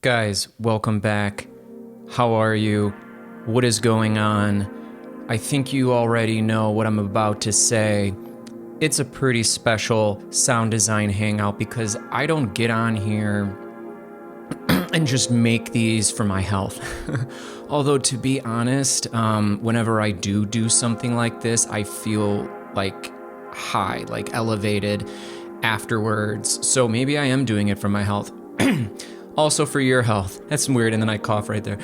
Guys, welcome back. How are you? What is going on? I think you already know what I'm about to say. It's a pretty special sound design hangout because I don't get on here and just make these for my health. Although, to be honest, whenever I do something like this, I feel like high, like elevated afterwards. So maybe I am doing it for my health. Also for your health. That's weird, and then I cough right there.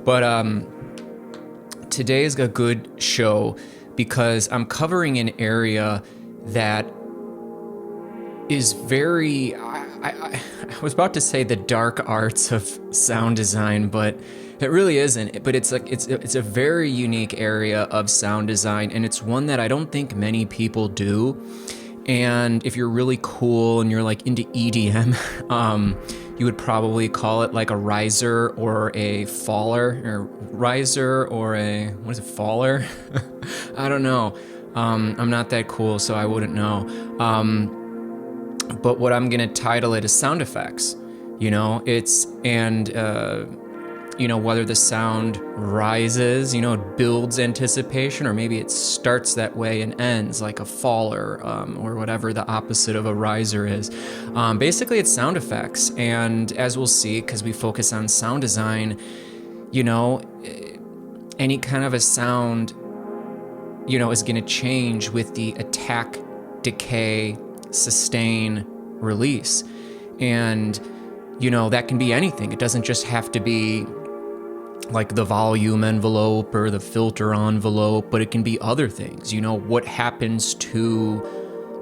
But today is a good show because I'm covering an area that is very, I was about to say the dark arts of sound design, but it really isn't. But it's like it's a very unique area of sound design, and it's one that I don't think many people do. And if you're really cool and you're like into EDM, you would probably call it like a riser or a faller, or riser or a, what is it, faller? I don't know. I'm not that cool, so I wouldn't know. But what I'm gonna title it is sound effects. You know, whether the sound rises, it builds anticipation, or maybe it starts that way and ends like a faller, or whatever the opposite of a riser is. Basically, it's sound effects. And as we'll see, because we focus on sound design, any kind of a sound, is going to change with the attack, decay, sustain, release. And, that can be anything. It doesn't just have to be like the volume envelope or the filter envelope, but it can be other things. What happens to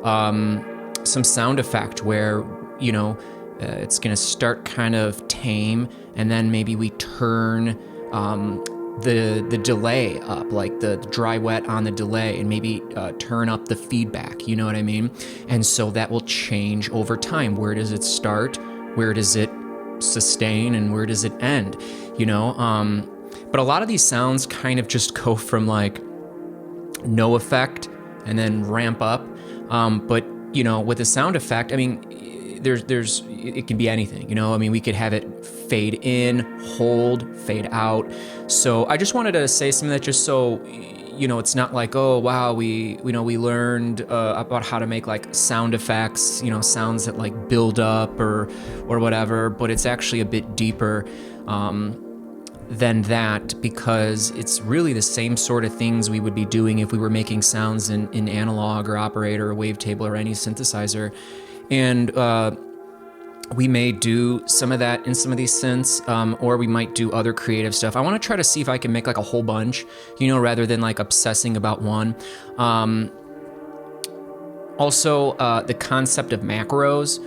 some sound effect where, it's going to start kind of tame, and then maybe we turn the delay up, like the dry wet on the delay, and maybe turn up the feedback, you know what I mean? And so that will change over time. Where does it start? Where does it sustain, and where does it end? But a lot of these sounds kind of just go from like no effect and then ramp up. But with a sound effect, it can be anything. We could have it fade in, hold, fade out. So I just wanted to say something that just so it's not like, oh wow, we learned about how to make like sound effects, sounds that like build up or whatever, but it's actually a bit deeper than that, because it's really the same sort of things we would be doing if we were making sounds in analog or operator or wavetable or any synthesizer. And we may do some of that in some of these synths, or we might do other creative stuff. I want to try to see if I can make like a whole bunch, rather than like obsessing about one. Also, the concept of macros,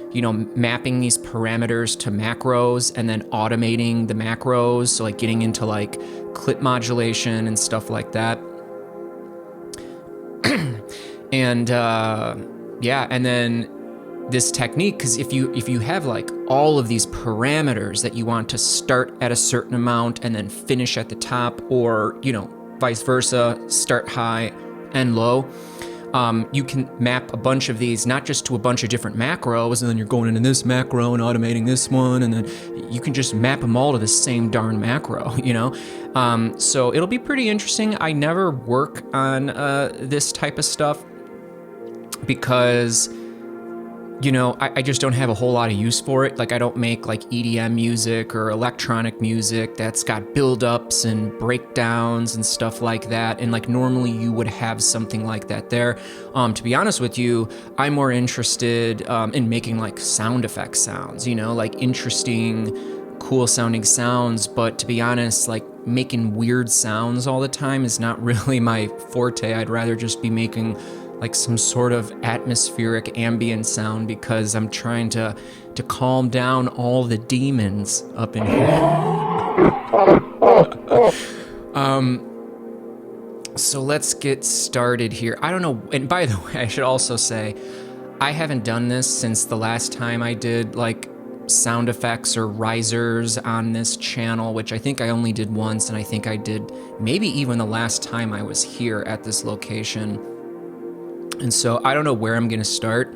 mapping these parameters to macros and then automating the macros. So like getting into like clip modulation and stuff like that. And and then this technique, because if you have like all of these parameters that you want to start at a certain amount and then finish at the top, or vice versa, start high and low, you can map a bunch of these, not just to a bunch of different macros, and then you're going into this macro and automating this one, and then you can just map them all to the same darn macro, So it'll be pretty interesting. I never work on this type of stuff because I just don't have a whole lot of use for it. Like, I don't make like EDM music or electronic music that's got build-ups and breakdowns and stuff like that. And like normally you would have something like that there. To be honest with you, I'm more interested in making like sound effect sounds, like interesting, cool sounding sounds. But to be honest, like making weird sounds all the time is not really my forte. I'd rather just be making like some sort of atmospheric ambient sound, because I'm trying to calm down all the demons up in here. So let's get started here. I don't know, and by the way, I should also say, I haven't done this since the last time I did like sound effects or risers on this channel, which I think I only did once, and I think I did maybe even the last time I was here at this location. And so I don't know where I'm going to start,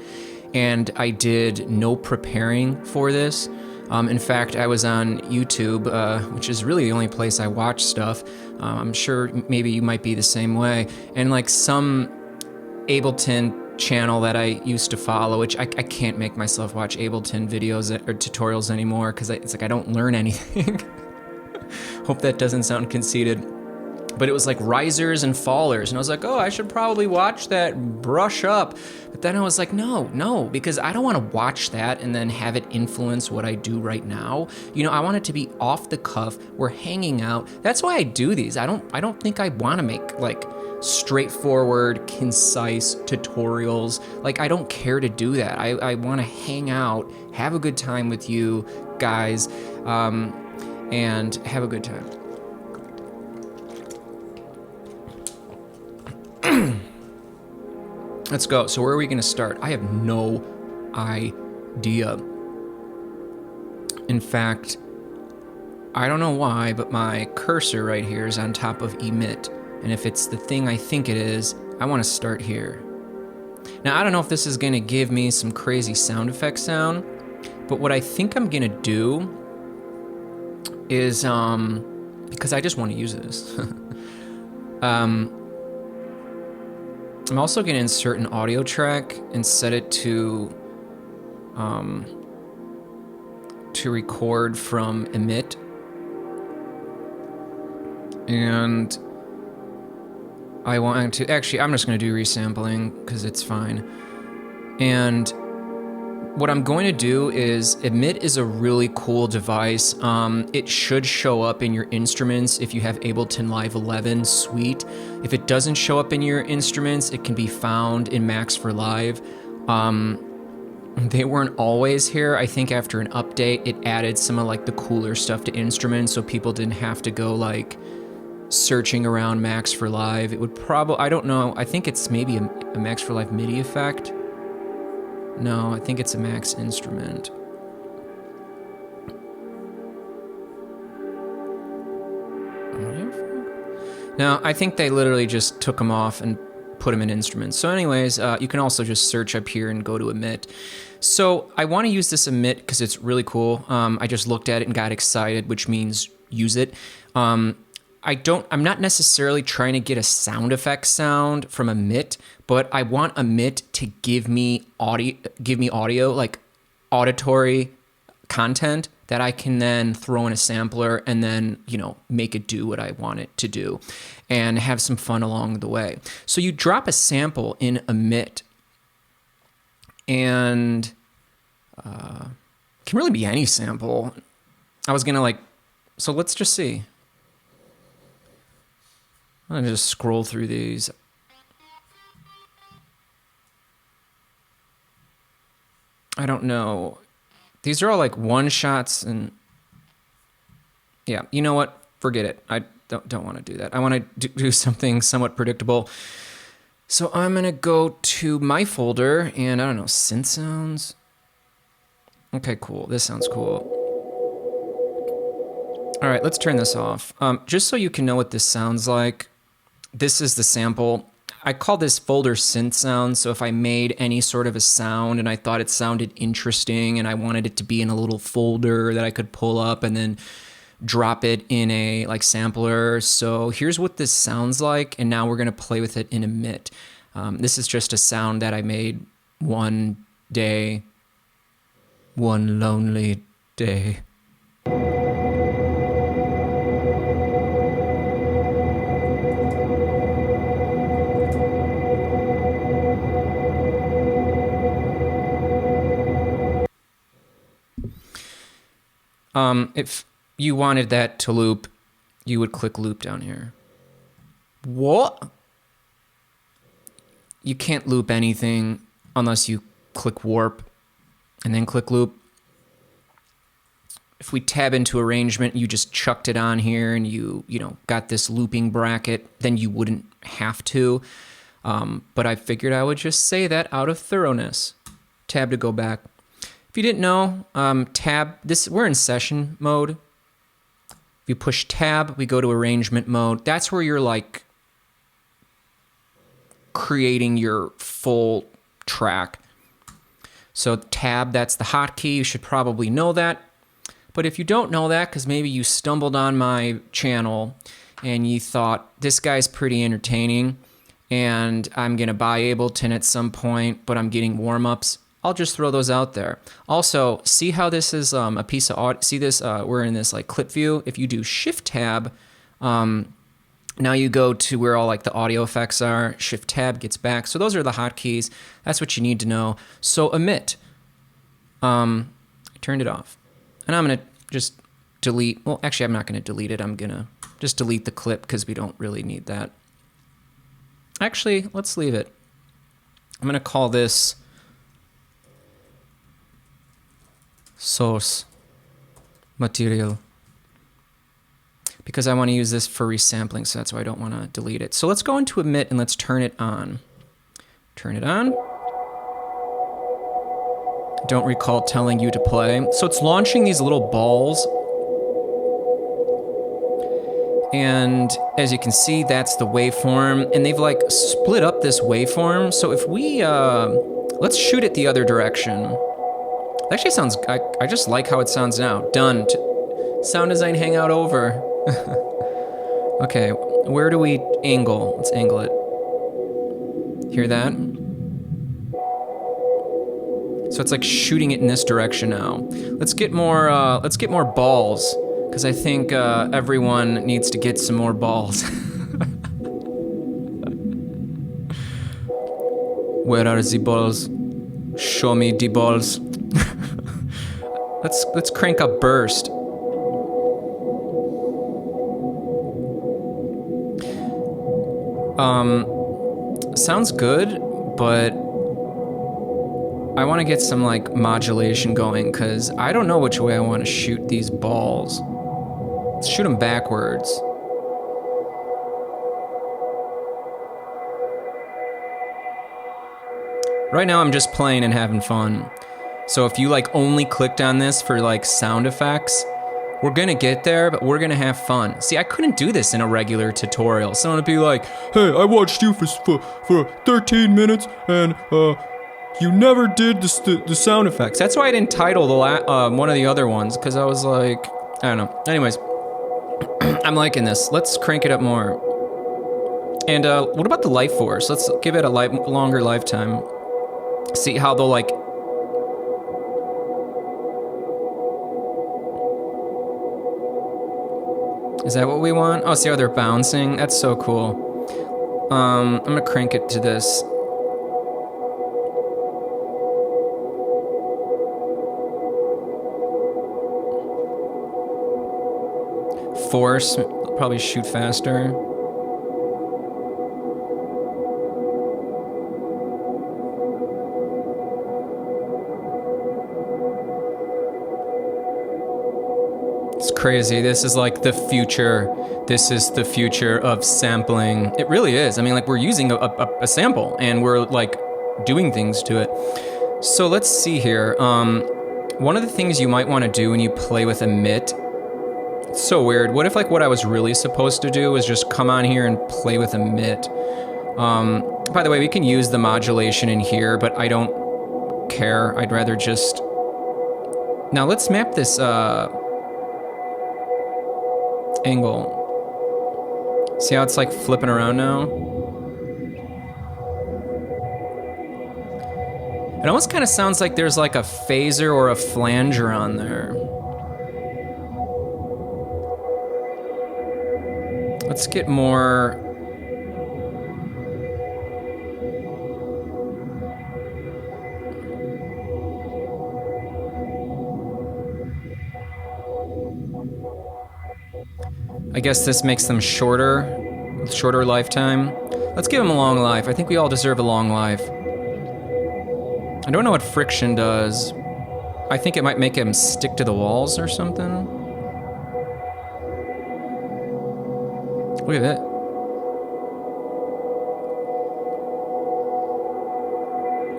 and I did no preparing for this. In fact, I was on YouTube, which is really the only place I watch stuff. I'm sure maybe you might be the same way. And like some Ableton channel that I used to follow, which I can't make myself watch Ableton videos or tutorials anymore because it's like I don't learn anything. Hope that doesn't sound conceited. But it was like risers and fallers, and I was like, oh, I should probably watch that, brush up. But then I was like, no, because I don't want to watch that and then have it influence what I do right now. You know, I want it to be off the cuff. We're hanging out. That's why I do these. I don't think I want to make like straightforward, concise tutorials. Like, I don't care to do that. I want to hang out, have a good time with you guys, and have a good time. Let's go. So where are we going to start? I have no idea. In fact, I don't know why, but my cursor right here is on top of emit. And if it's the thing I think it is, I want to start here. Now, I don't know if this is going to give me some crazy sound effect sound, but what I think I'm going to do is, because I just want to use this, I'm also going to insert an audio track and set it to record from emit. And I want to, actually, I'm just going to do resampling because it's fine. And what I'm going to do is, emit is a really cool device. It should show up in your instruments if you have Ableton Live 11, sweet. If it doesn't show up in your instruments, it can be found in Max for Live. They weren't always here. I think after an update, it added some of like the cooler stuff to instruments, so people didn't have to go like searching around Max for Live. It would probably, I don't know, I think it's maybe a Max for Live MIDI effect. No, I think it's a Max instrument. No, I think they literally just took them off and put them in instruments. So anyways, you can also just search up here and go to emit. So I want to use this emit because it's really cool. I just looked at it and got excited, which means use it. I'm not necessarily trying to get a sound effect sound from emit, but I want emit to give me audio, like auditory content that I can then throw in a sampler and then, you know, make it do what I want it to do and have some fun along the way. So you drop a sample in emit, and can really be any sample. I was gonna so let's just see. I'm gonna just scroll through these. I don't know. These are all like one shots, and yeah, you know what? Forget it. I don't want to do that. I want to do something somewhat predictable. So I'm gonna go to my folder, and I don't know, synth sounds. Okay, cool. This sounds cool. All right, let's turn this off. Just so you can know what this sounds like, this is the sample. I call this folder synth sounds. So if I made any sort of a sound and I thought it sounded interesting and I wanted it to be in a little folder that I could pull up and then drop it in a sampler. So here's what this sounds like. And now we're going to play with it in emit. This is just a sound that I made one day, one lonely day. If you wanted that to loop, you would click loop down here. What? You can't loop anything unless you click warp and then click loop. If we tab into arrangement, you just chucked it on here and you got this looping bracket, then you wouldn't have to. But I figured I would just say that out of thoroughness. Tab to go back. If you didn't know, tab, we're in session mode. If you push tab, we go to arrangement mode. That's where you're creating your full track. So tab, that's the hotkey. You should probably know that. But if you don't know that, because maybe you stumbled on my channel and you thought, this guy's pretty entertaining and I'm going to buy Ableton at some point, but I'm getting warm-ups, I'll just throw those out there. Also, see how this is a piece of audio. See this? We're in this like clip view. If you do Shift Tab, now you go to where all like the audio effects are. Shift Tab gets back. So those are the hotkeys. That's what you need to know. So emit. I turned it off. And I'm going to just delete. Well, actually, I'm not going to delete it. I'm going to just delete the clip because we don't really need that. Actually, let's leave it. I'm going to call this source material because I want to use this for resampling, so that's why I don't want to delete it. So let's go into emit and let's turn it on. Turn it on. Don't recall telling you to play. So it's launching these little balls. And as you can see, that's the waveform. And they've like split up this waveform. So if we, let's shoot it the other direction. It actually sounds, I just like how it sounds now. Done. Sound design hangout over. Okay, where do we angle? Let's angle it. Hear that? So it's like shooting it in this direction now. Let's get more balls, because I think everyone needs to get some more balls. Where are the balls? Show me the balls. Let's crank up burst. Sounds good, but I want to get some like modulation going because I don't know which way I want to shoot these balls. Let's shoot them backwards. Right now I'm just playing and having fun. So if you like only clicked on this for like sound effects, we're gonna get there, but we're gonna have fun. See, I couldn't do this in a regular tutorial. Someone would be like, hey, I watched you for 13 minutes and you never did the sound effects. That's why I didn't title the one of the other ones, because I was like, I don't know. Anyways, I'm liking this. Let's crank it up more. And what about the life force? Let's give it a longer lifetime. See how they'll like... Is that what we want? Oh, see how they're bouncing? That's so cool. I'm gonna crank it to this. Force, probably shoot faster. It's crazy. This is like the future. This is the future of sampling. It really is. I mean, like we're using a sample and we're like doing things to it. So let's see here. One of the things you might want to do when you play with emit, it's so weird. What if like what I was really supposed to do was just come on here and play with emit? By the way, we can use the modulation in here, but I don't care. I'd rather just... Now let's map this angle. See how it's like flipping around now? It almost kind of sounds like there's like a phaser or a flanger on there. Let's get more... I guess this makes them shorter, with shorter lifetime. Let's give them a long life. I think we all deserve a long life. I don't know what friction does. I think it might make him stick to the walls or something. Look at that.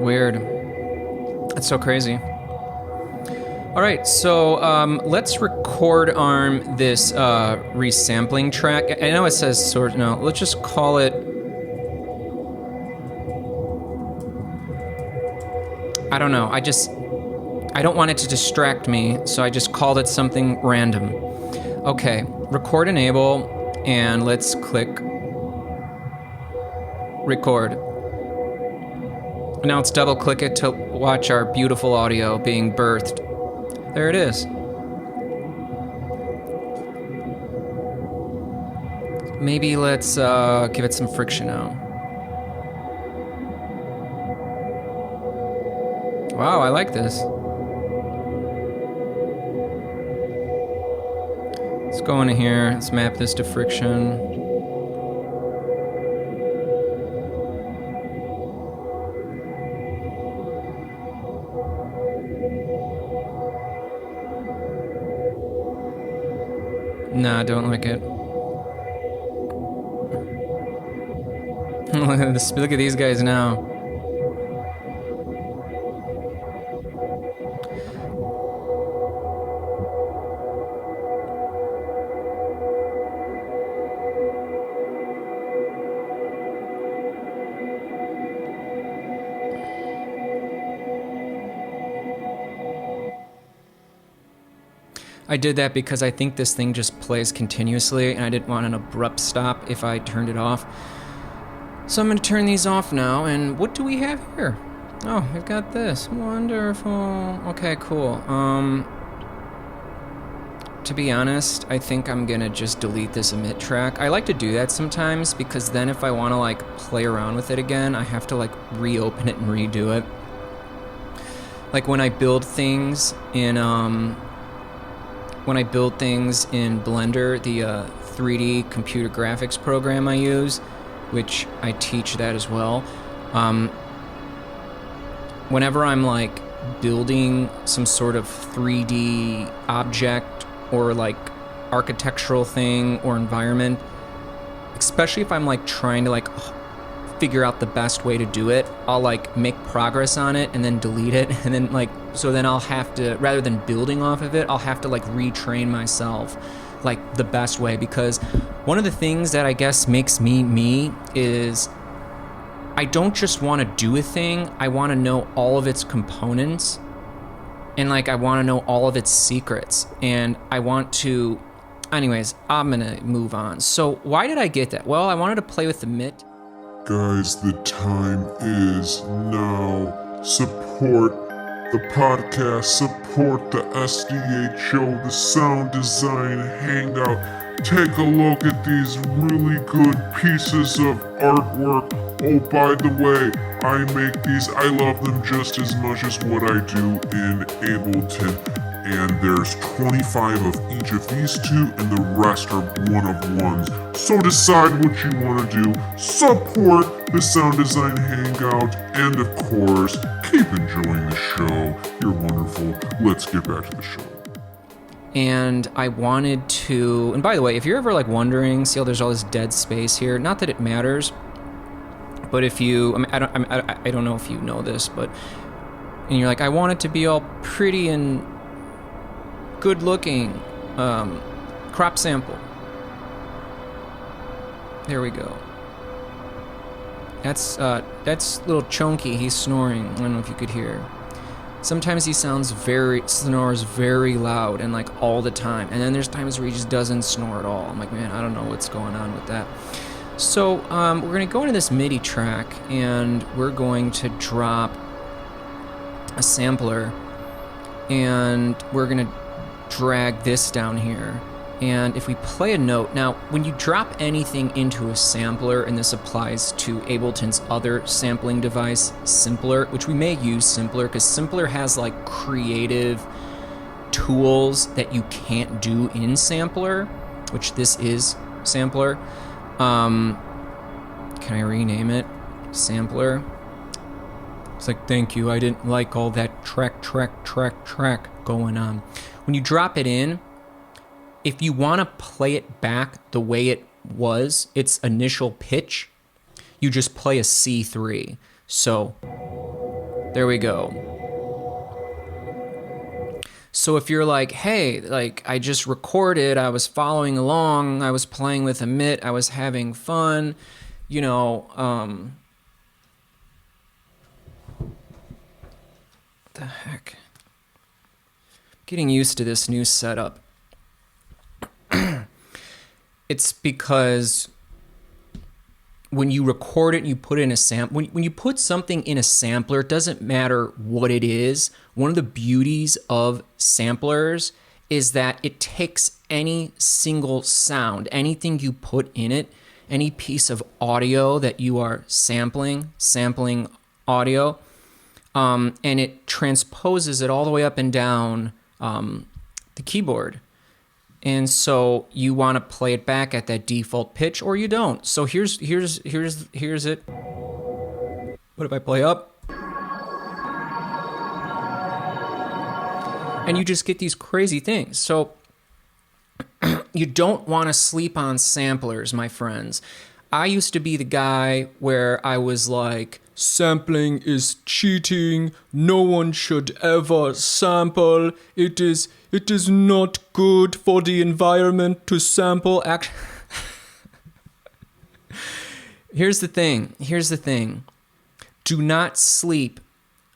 Weird. That's so crazy. All right, so let's record arm this resampling track. I know it says sort. No, let's just call it. I don't know. I don't want it to distract me, so I just called it something random. Okay, record enable, and let's click record. Now let's double click it to watch our beautiful audio being birthed. There it is. Maybe let's give it some friction now. Wow, I like this. Let's go into here, let's map this to friction. Nah, don't like it. Look at this, look at these guys now. I did that because I think this thing just plays continuously and I didn't want an abrupt stop if I turned it off. So I'm going to turn these off now, and what do we have here? Oh, we've got this. Wonderful. Okay, cool. To be honest, I think I'm going to just delete this emit track. I like to do that sometimes because then if I want to like play around with it again, I have to like reopen it and redo it. Like when I build things in Blender, the 3D computer graphics program I use, which I teach that as well. Whenever I'm like building some sort of 3D object or like architectural thing or environment, especially if I'm like trying to like figure out the best way to do it, I'll like make progress on it and then delete it, and then like, so then I'll have to, rather than building off of it, I'll have to like retrain myself like the best way, because one of the things that I guess makes me me is I don't just want to do a thing, I want to know all of its components, and like I want to know all of its secrets, and I want to, anyways, I'm gonna move on. So why did I get that? Well, I wanted to play with the mitt. Guys, the time is now. Support the podcast, support the SDHO, the Sound Design Hangout. Take a look at these really good pieces of artwork. Oh, by the way, I make these, I love them just as much as what I do in Ableton. And there's 25 of each of these two, and the rest are one-of-ones. So decide what you want to do, support the Sound Design Hangout, and of course, keep enjoying the show. You're wonderful. Let's get back to the show. And I wanted to, and by the way, if you're ever like wondering, see how there's all this dead space here, not that it matters, but if you, I don't know if you know this, but, and you're like, I want it to be all pretty and good looking, crop sample. There we go. That's little Chunky, he's snoring. I don't know if you could hear. Sometimes he snores very loud and like all the time. And then there's times where he just doesn't snore at all. I'm like, man, I don't know what's going on with that. So we're gonna go into this MIDI track and we're going to drop a sampler, and we're gonna drag this down here, and if we play a note, now when you drop anything into a sampler, and this applies to Ableton's other sampling device, Simpler, which we may use Simpler because Simpler has like creative tools that you can't do in Sampler, which this is Sampler. Can I rename it Sampler? It's like, thank you, I didn't like all that track going on. When you drop it in, if you want to play it back the way it was, its initial pitch, you just play a C3. So, there we go. So if you're like, hey, like I just recorded, I was following along, I was playing with a mitt, I was having fun, you know, what the heck? getting used to this new setup. It's because when you record it and you put it in a sample, when you put something in a sampler, it doesn't matter what it is. One of the beauties of samplers is that it takes any single sound, anything you put in it, any piece of audio that you are sampling audio, and it transposes it all the way up and down the keyboard. And so you want to play it back at that default pitch, or you don't. So here's it. What if I play up? And you just get these crazy things. So you don't want to sleep on samplers, my friends. I used to be the guy where I was like, sampling is cheating. No one should ever sample. It is not good for the environment to sample. Here's the thing. Do not sleep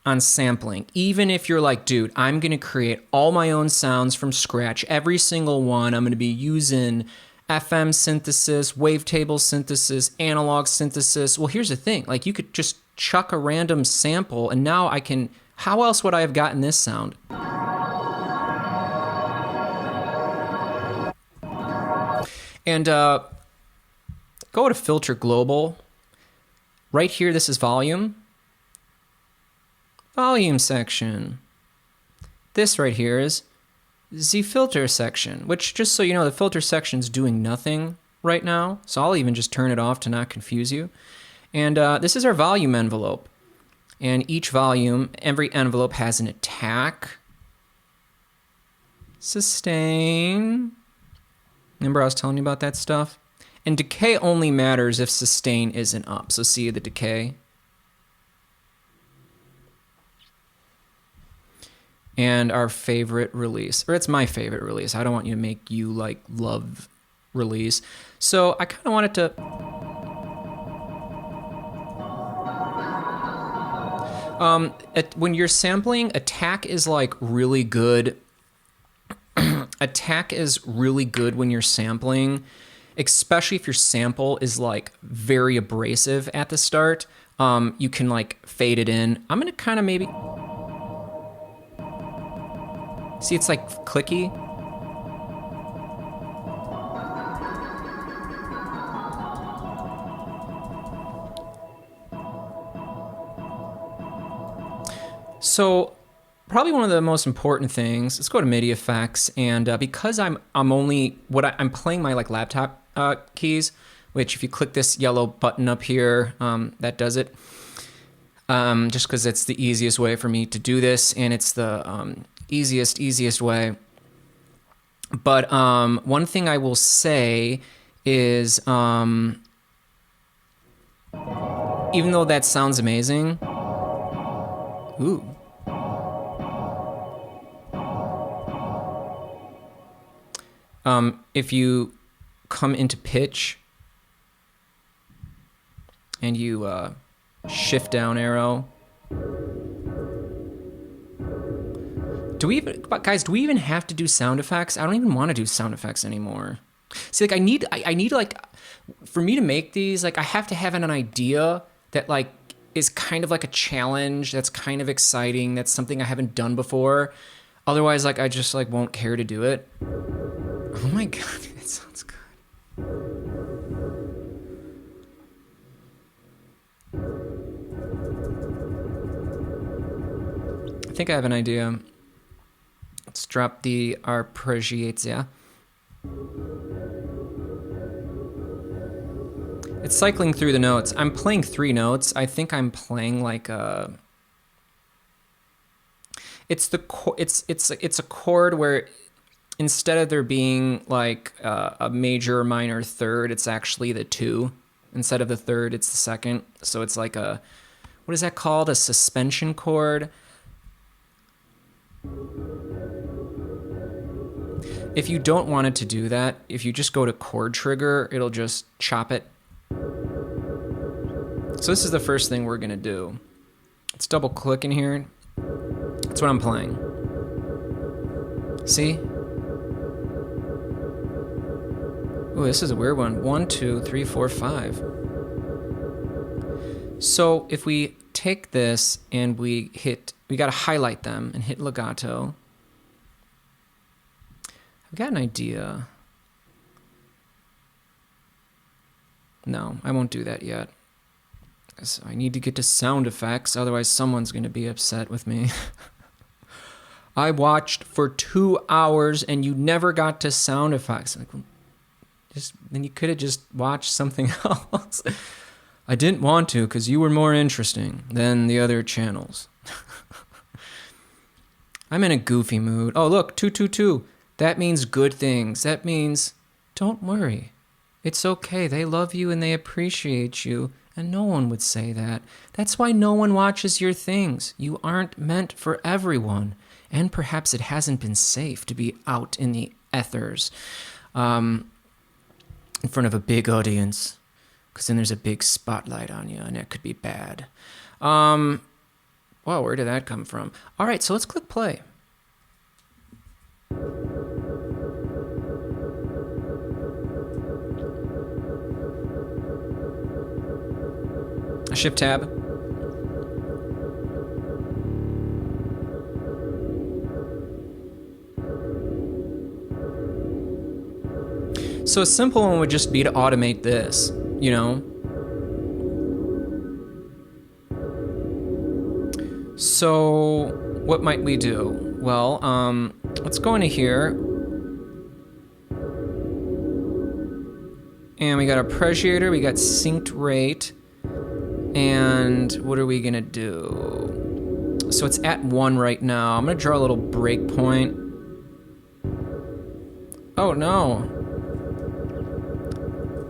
on sampling. Even if you're like, dude, I'm going to create all my own sounds from scratch, every single one. I'm going to be using FM synthesis, wavetable synthesis, analog synthesis. Well, here's the thing. Like, you could just chuck a random sample, and now I can... How else would I have gotten this sound? And go to Filter Global. Right here, this is volume. Volume section. This right here is the filter section, which, just so you know, the filter section's doing nothing right now. So I'll even just turn it off to not confuse you. And this is our volume envelope. And each volume, every envelope has an attack, sustain. Remember I was telling you about that stuff? And decay only matters if sustain isn't up. So see the decay. And our favorite release, or it's my favorite release. I don't want you to make you like love release. So I kind of wanted to... when you're sampling, attack is like really good. Attack is really good when you're sampling, especially if your sample is like very abrasive at the start. You can like fade it in. I'm gonna kind of maybe... See, it's like clicky. So probably one of the most important things, let's go to MIDI effects. And because I'm playing my like laptop keys, which if you click this yellow button up here, that does it. Just because it's the easiest way for me to do this, and it's the easiest way. But one thing I will say is, even though that sounds amazing, if you come into pitch and you shift down arrow. Do we even have to do sound effects? I don't even want to do sound effects anymore. See, like I need like, for me to make these, like I have to have an idea that like is kind of like a challenge, that's kind of exciting, that's something I haven't done before. Otherwise, like I just like won't care to do it. Oh my God, that sounds good. I think I have an idea. Let's drop the arpeggiatia. It's cycling through the notes. I'm playing 3 notes. I think I'm playing like a... It's a chord where instead of there being like a major, minor, third, it's actually the 2. Instead of the third, it's the second. So it's like a... What is that called? A suspension chord? If you don't want it to do that, if you just go to chord trigger, it'll just chop it. So this is the first thing we're gonna do. Let's double click in here. That's what I'm playing. See? Oh, this is a weird one. 1, 2, 3, 4, 5. So if we take this and we got to highlight them and hit legato. I've got an idea. No, I won't do that yet. So I need to get to sound effects, otherwise someone's going to be upset with me. I watched for 2 hours and you never got to sound effects. Like, then you could have just watched something else. I didn't want to because you were more interesting than the other channels. I'm in a goofy mood. Oh, look, 222. That means good things. That means don't worry. It's okay. They love you and they appreciate you. And no one would say that. That's why no one watches your things. You aren't meant for everyone. And perhaps it hasn't been safe to be out in the ethers in front of a big audience. Because then there's a big spotlight on you and it could be bad. Wow, where did that come from? All right, so let's click play. Shift tab. So a simple one would just be to automate this, you know? So what might we do? Well, let's go into here. And we got our preciator, we got synced rate. And what are we gonna do? So it's at 1 right now. I'm gonna draw a little breakpoint. Oh no.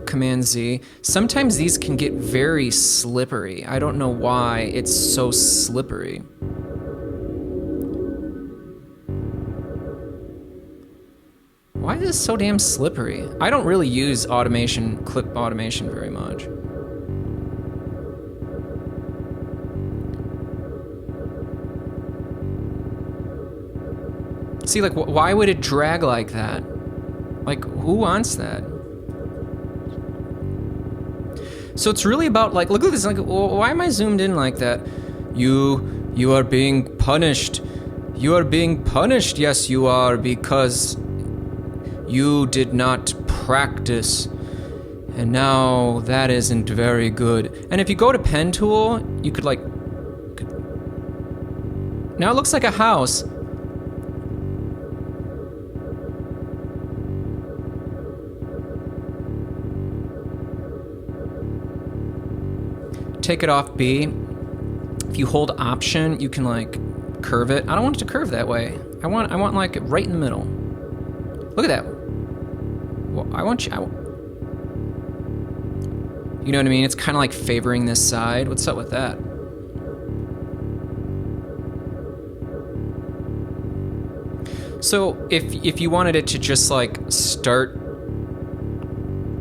Command Z. Sometimes these can get very slippery. I don't know why it's so slippery. Why is this so damn slippery? I don't really use automation, clip automation very much. See, like, why would it drag like that? Like, who wants that? So it's really about, like, look at this, like, why am I zoomed in like that? You are being punished. You are being punished, yes you are, because you did not practice. And now that isn't very good. And if you go to pen tool, you could, like, now it looks like a house. Take it off B. If you hold Option, you can like curve it. I don't want it to curve that way. I want like it right in the middle. Look at that. Well, I want you. You know what I mean? It's kind of like favoring this side. What's up with that? So if you wanted it to just like start,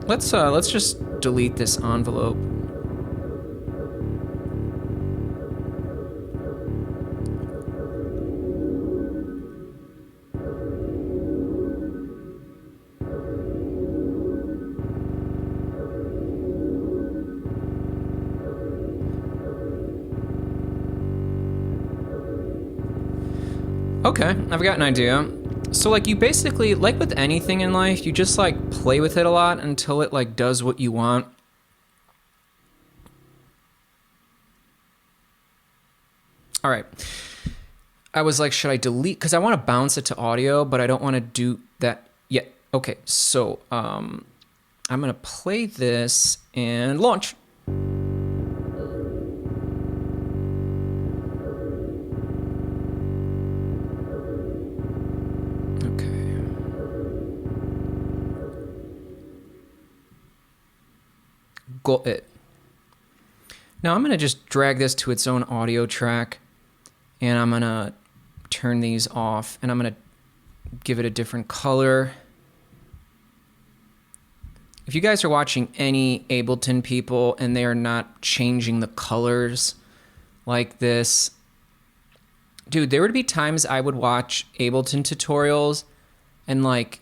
let's just delete this envelope. Okay, I've got an idea. So like you basically, like with anything in life, you just like play with it a lot until it like does what you want. All right. I was like, should I delete? Because I want to bounce it to audio, but I don't want to do that yet. Okay, so I'm going to play this and launch. Got it. Now I'm going to just drag this to its own audio track and I'm going to turn these off and I'm going to give it a different color. If you guys are watching any Ableton people and they are not changing the colors like this, Dude, there would be times I would watch Ableton tutorials and like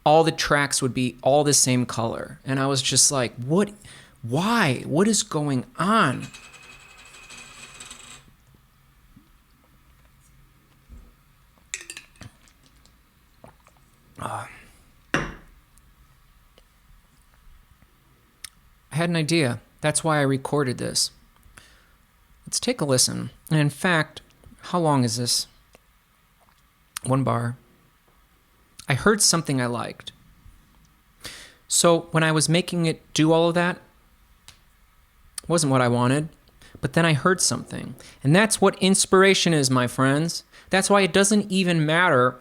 all the tracks would be all the same color. And I was just like, what? Why? What is going on? I had an idea. That's why I recorded this. Let's take a listen. And in fact, how long is this? 1 bar. I heard something I liked. So when I was making it do all of that, it wasn't what I wanted, but then I heard something. And that's what inspiration is, my friends. That's why it doesn't even matter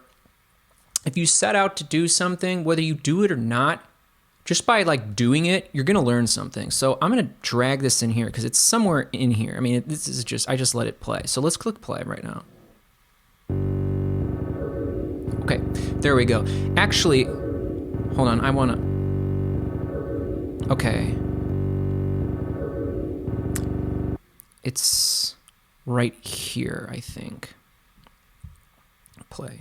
if you set out to do something, whether you do it or not. Just by like doing it, you're gonna learn something. So I'm gonna drag this in here because it's somewhere in here. I mean, this is just, I just let it play. So let's click play right now. Okay, there we go. Actually, hold on, I wanna, okay. It's right here, I think. Play.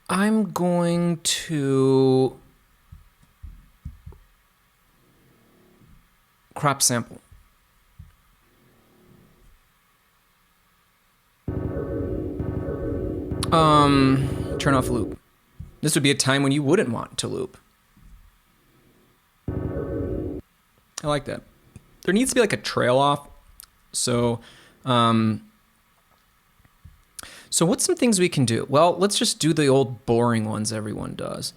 I'm going to crop sample. Turn off loop. This would be a time when you wouldn't want to loop. I like that. There needs to be like a trail off. So, so what's some things we can do? Well, let's just do the old boring ones everyone does.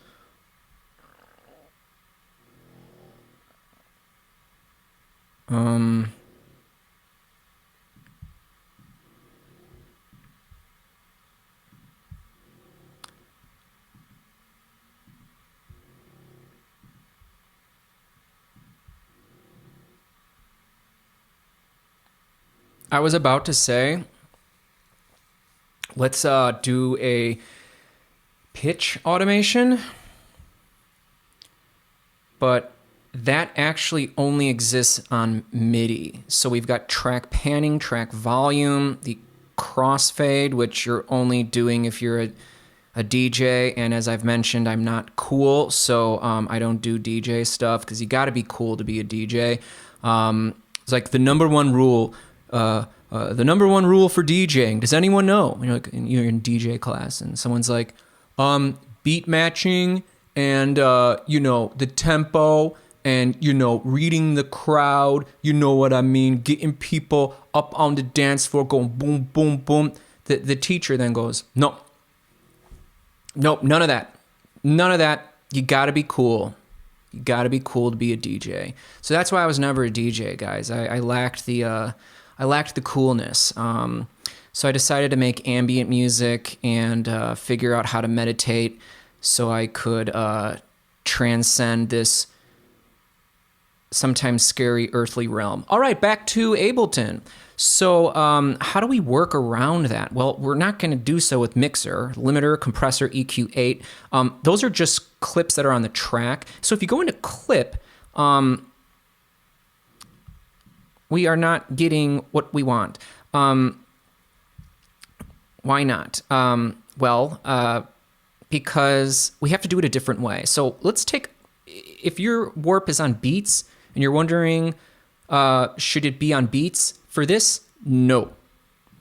I was about to say, let's do a pitch automation, but that actually only exists on MIDI. So we've got track panning, track volume, the crossfade, which you're only doing if you're a DJ. And as I've mentioned, I'm not cool, so I don't do DJ stuff because you got to be cool to be a DJ. It's like the number one rule. The number one rule for DJing. Does anyone know? You're in DJ class and someone's like, beat matching and the tempo and reading the crowd. You know what I mean? Getting people up on the dance floor, going boom, boom, boom. The teacher then goes, nope, none of that. None of that. You got to be cool. You got to be cool to be a DJ. So that's why I was never a DJ, guys. I lacked the coolness. So I decided to make ambient music and figure out how to meditate so I could transcend this sometimes scary earthly realm. All right, back to Ableton. So how do we work around that? Well, we're not going to do so with mixer, limiter, compressor, EQ8. Those are just clips that are on the track. So if you go into clip, we are not getting what we want. Why not? Because we have to do it a different way. So let's take, if your warp is on beats and you're wondering, should it be on beats? For this, no,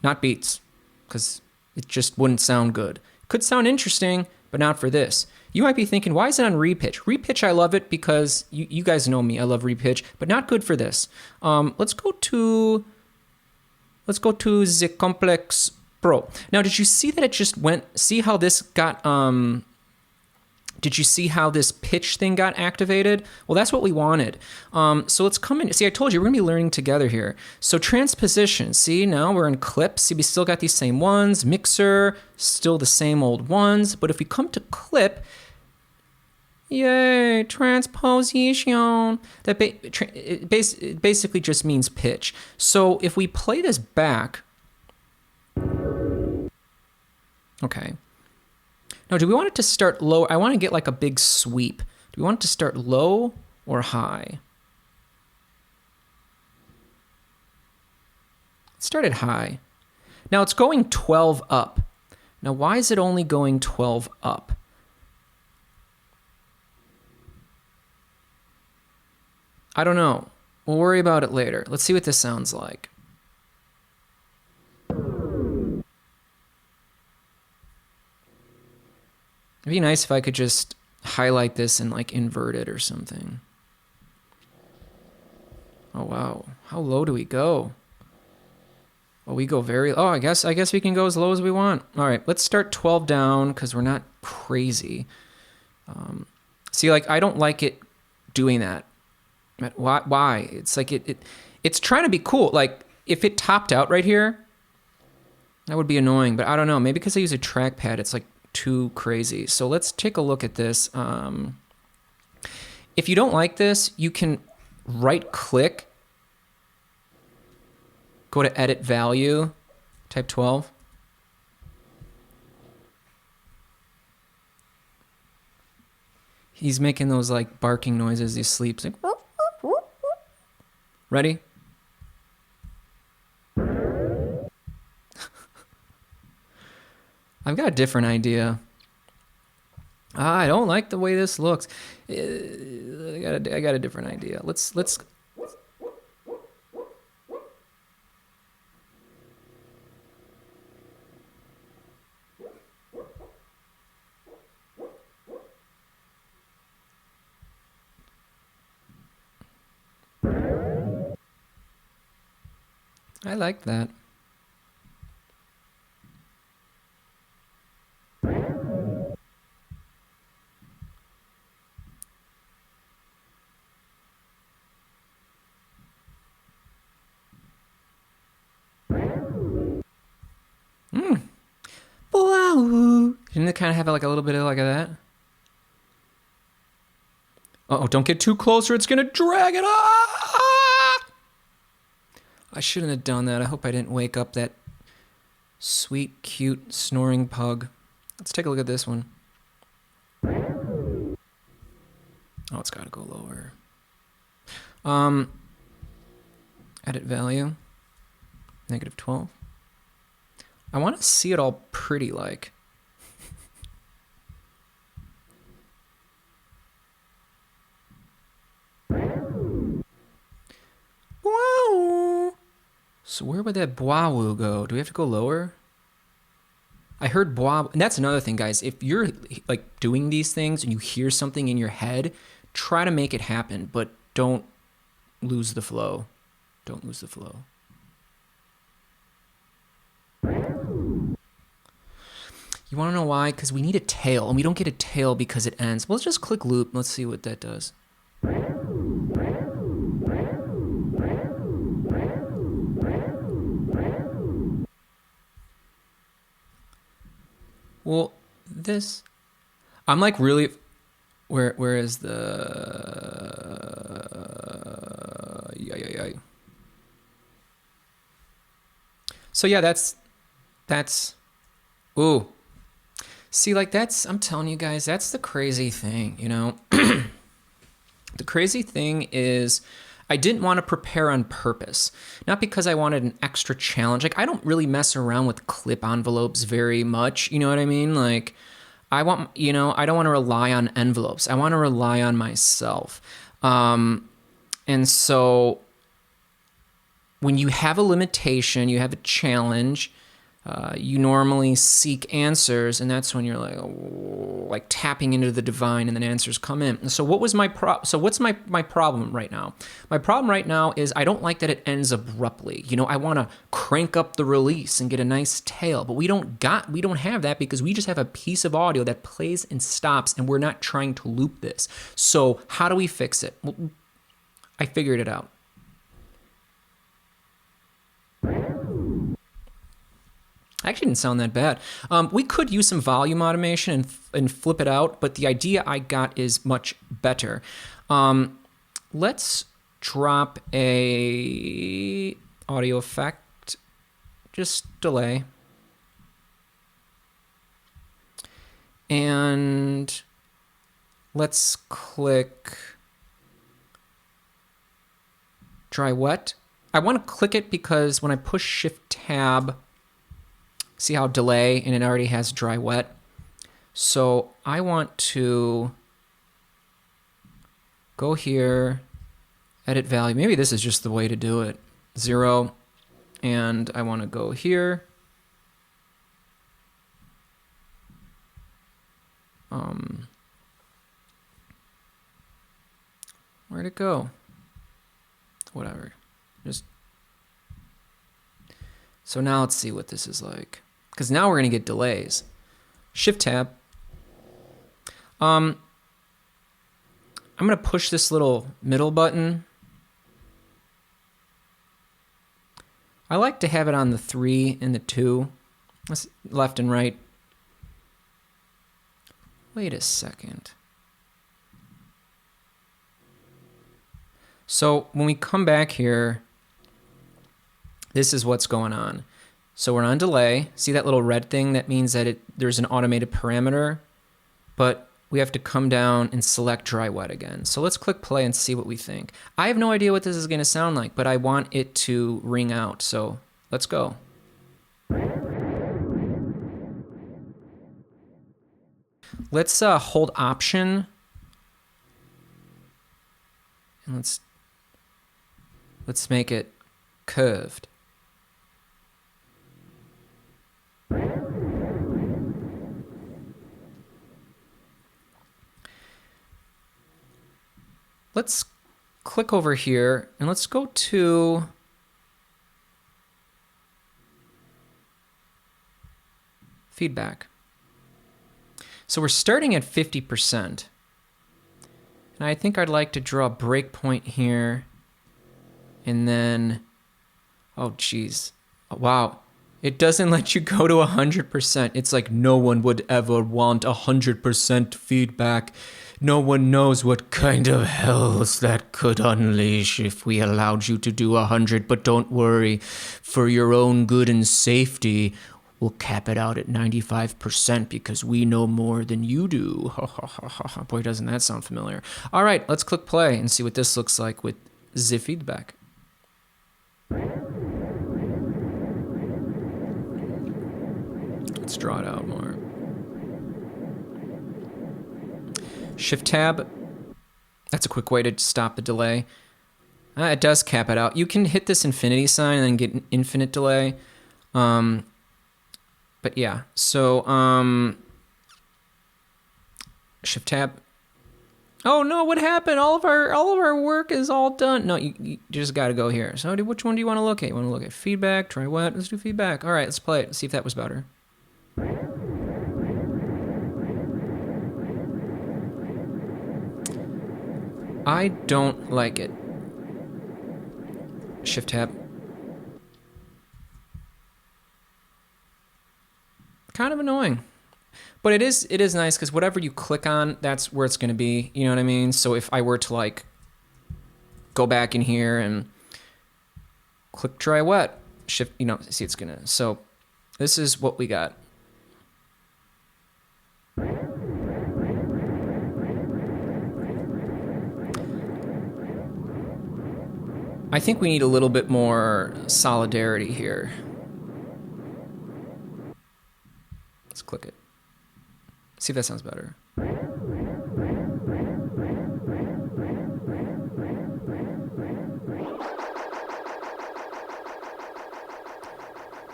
not beats, because it just wouldn't sound good. Could sound interesting, but not for this. You might be thinking, why is it on repitch? Repitch, I love it because you guys know me. I love repitch, but not good for this. Let's go to the Complex Pro. Now, did you see that it just went? See how this got? Did you see how this pitch thing got activated? Well, that's what we wanted. So let's come in. See, I told you we're gonna be learning together here. So transposition. See, now we're in clip. See, we still got these same ones. Mixer, still the same old ones. But if we come to clip, Yay, transposition. That it basically just means pitch. So if we play this back, okay. Now, do we want it to start low? I want to get like a big sweep. Do we want it to start low or high? Let's start at high. Now it's going 12 up. Now, why is it only going 12 up? I don't know. We'll worry about it later. Let's see what this sounds like. It'd be nice if I could just highlight this and like invert it or something. Oh, wow. How low do we go? Well, we go very... Oh, I guess we can go as low as we want. All right, let's start 12 down because we're not crazy. See, like, I don't like it doing that. Why? It's like it's trying to be cool. Like, if it topped out right here, that would be annoying. But I don't know. Maybe because I use a trackpad, it's like too crazy. So let's take a look at this. If you don't like this, you can right-click, go to Edit Value, type 12. He's making those like barking noises as he sleeps. Like, ready? I've got a different idea. I don't like the way this looks. I got a different idea. Let's. I like that. Wow. Didn't it kind of have like a little bit of like that? Uh-oh, don't get too close or it's going to drag it off. I shouldn't have done that. I hope I didn't wake up that sweet, cute, snoring pug. Let's take a look at this one. Oh, it's got to go lower. Edit value, -12. I want to see it all pretty like. Wow. So where would that bois go? Do we have to go lower? I heard bois, and that's another thing, guys. If you're like doing these things and you hear something in your head, try to make it happen, but don't lose the flow. Don't lose the flow. You want to know why? Because we need a tail, and we don't get a tail because it ends. Well, let's just click loop. Let's see what that does. Well, this... I'm like really... Where is the... Yeah. So yeah, that's... Ooh. See, like that's... I'm telling you guys, that's the crazy thing, you know? The crazy thing is... I didn't want to prepare on purpose. Not because I wanted an extra challenge. Like, I don't really mess around with clip envelopes very much. You know what I mean? Like, I want, you know, I don't want to rely on envelopes. I want to rely on myself. And so when you have a limitation, you have a challenge, you normally seek answers, and that's when you're like tapping into the divine, and then answers come in. And so what was my So what's my problem right now? My problem right now is I don't like that it ends abruptly. You know, I want to crank up the release and get a nice tail, but we don't have that because we just have a piece of audio that plays and stops, and we're not trying to loop this. So how do we fix it? Well, I figured it out. Actually didn't sound that bad. We could use some volume automation and flip it out, but the idea I got is much better. Let's drop a audio effect, just delay. And let's click dry wet. I want to click it because when I push Shift Tab, see how delay, and it already has dry wet. So I want to go here, edit value. Maybe this is just the way to do it. 0, and I want to go here. Where'd it go? Whatever. So now let's see what this is like. Because now we're going to get delays. Shift Tab. I'm going to push this little middle button. I like to have it on the 3 and the 2. That's left and right. Wait a second. So when we come back here, this is what's going on. So we're on delay. See that little red thing? That means that there's an automated parameter, but we have to come down and select dry wet again. So let's click play and see what we think. I have no idea what this is going to sound like, but I want it to ring out. So let's go. Let's hold Option, and let's make it curved. Let's click over here and let's go to feedback. So we're starting at 50%. And I think I'd like to draw a breakpoint here. And then, oh geez, wow. It doesn't let you go to 100%. It's like no one would ever want 100% feedback. No one knows what kind of hells that could unleash if we allowed you to do 100. But don't worry, for your own good and safety, we'll cap it out at 95% because we know more than you do. Boy, doesn't that sound familiar. All right, let's click play and see what this looks like with the feedback. Let's draw it out more. Shift Tab. That's a quick way to stop the delay. It does cap it out. You can hit this infinity sign and then get an infinite delay. But yeah, so Shift Tab. Oh no, what happened? All of our work is all done. No, you just got to go here. So which one do you want to look at? You want to look at feedback, try what? Let's do feedback. All right, let's play it. Let's see if that was better. I don't like it. Shift Tab. Kind of annoying. But it is nice because whatever you click on, that's where it's going to be. You know what I mean? So if I were to like go back in here and click dry wet, shift, you know, see it's going to. So this is what we got. I think we need a little bit more solidarity here. Let's click it. See if that sounds better.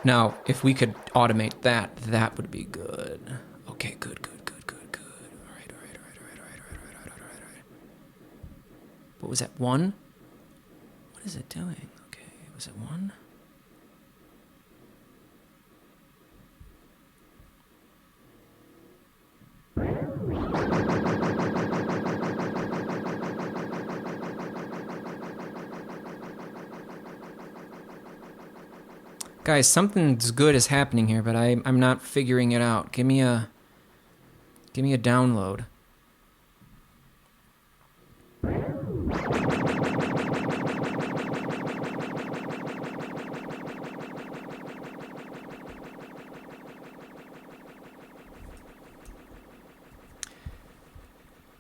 Now, if we could automate that, that would be good. Okay, good. All right. What was that, 1? What is it doing? Okay, was it 1? Guys, something's good is happening here, but I'm not figuring it out. Give me a download.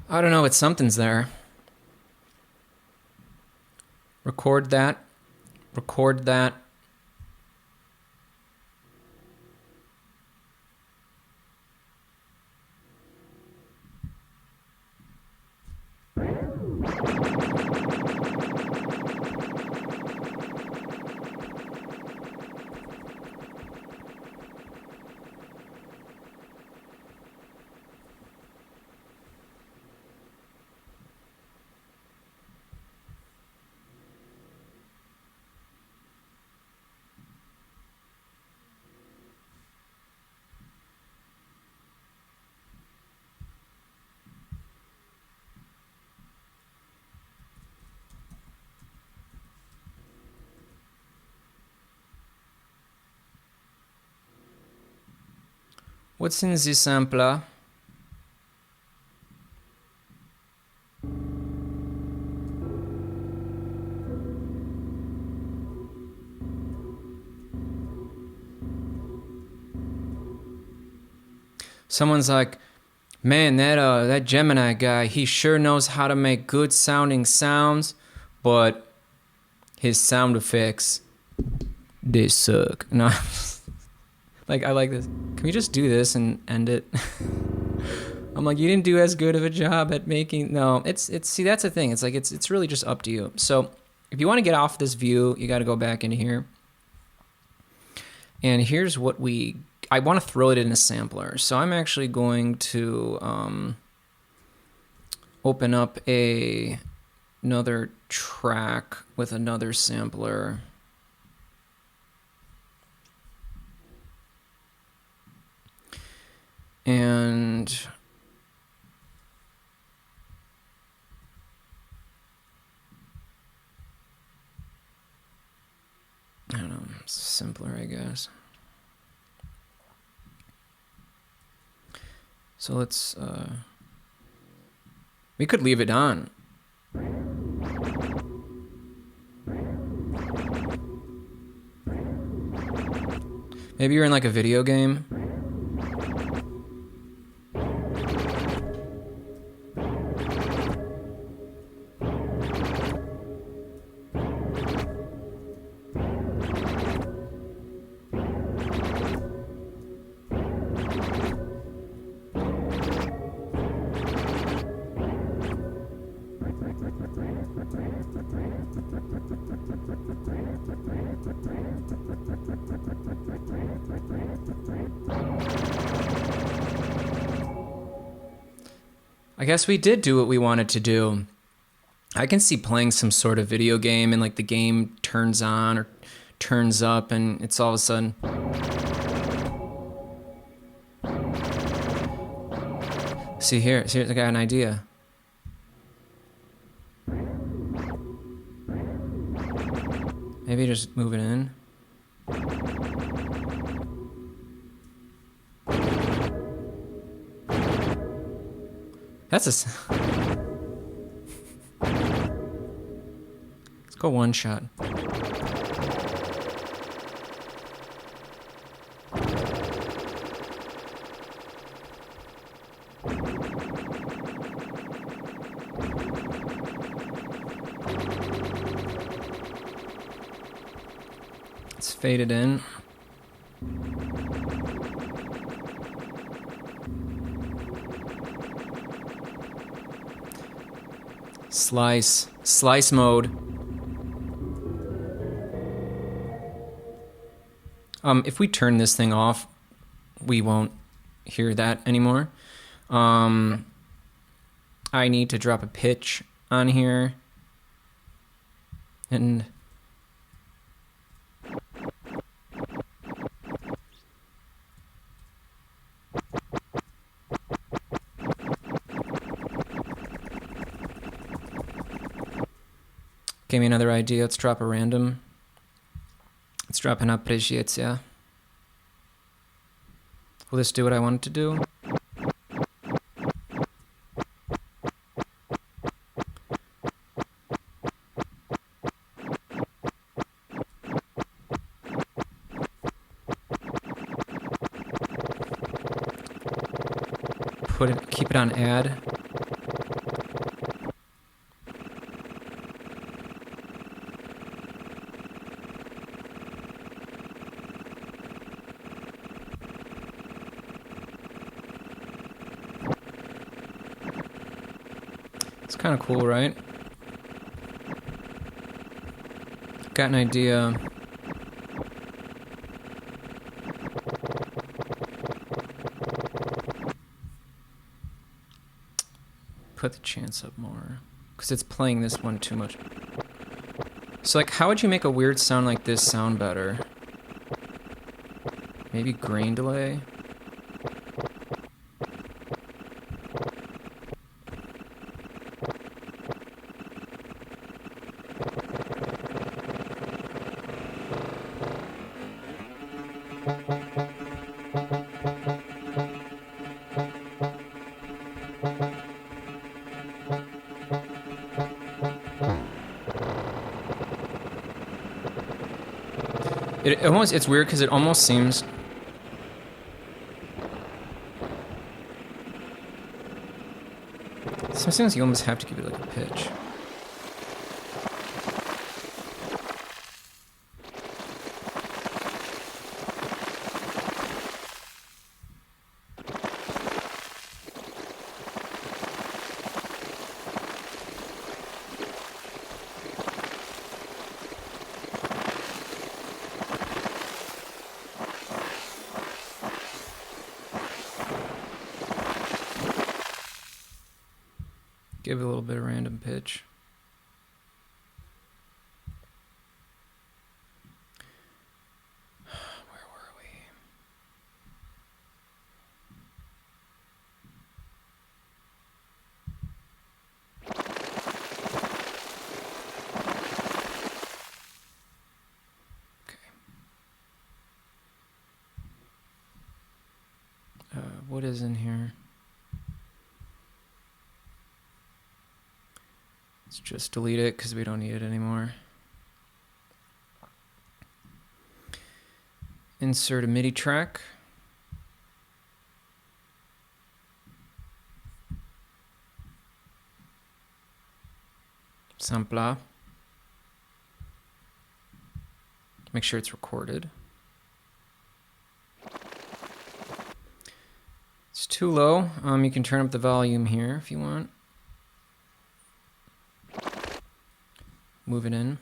I don't know, it's something's there. Record that. Record that. What's in the sampler? Someone's like, man, that Gemini guy, he sure knows how to make good sounding sounds, but his sound effects, they suck. No, like, I like this. Can we just do this and end it? I'm like, you didn't do as good of a job at making. No, it's see, that's the thing. It's like it's really just up to you. So if you want to get off this view, you got to go back into here. And here's what I want to throw it in a sampler. So I'm actually going to open up another track with another sampler. And I don't know, simpler, I guess. So let's, we could leave it on. Maybe you're in like a video game. I guess we did do what we wanted to do. I can see playing some sort of video game and like the game turns on or turns up and it's all of a sudden. See here, I got an idea. Maybe just move it in. That's a... Let's go one shot. Let's fade it in. Slice mode. If we turn this thing off, we won't hear that anymore. I need to drop a pitch on here. And gave me another idea. Let's drop a random. Let's drop an appreciatia. Will this do what I want it to do? Keep it on add. It's kind of cool, right? Got an idea. Put the chance up more, because it's playing this one too much. So like, how would you make a weird sound like this sound better? Maybe grain delay? It's weird because it almost seems sometimes you almost have to give it like a pitch. Give it a little bit of random pitch. Where were we? Okay. What is in here? Let's just delete it because we don't need it anymore. Insert a MIDI track. Sampler. Make sure it's recorded. It's too low. You can turn up the volume here if you want. Move it in.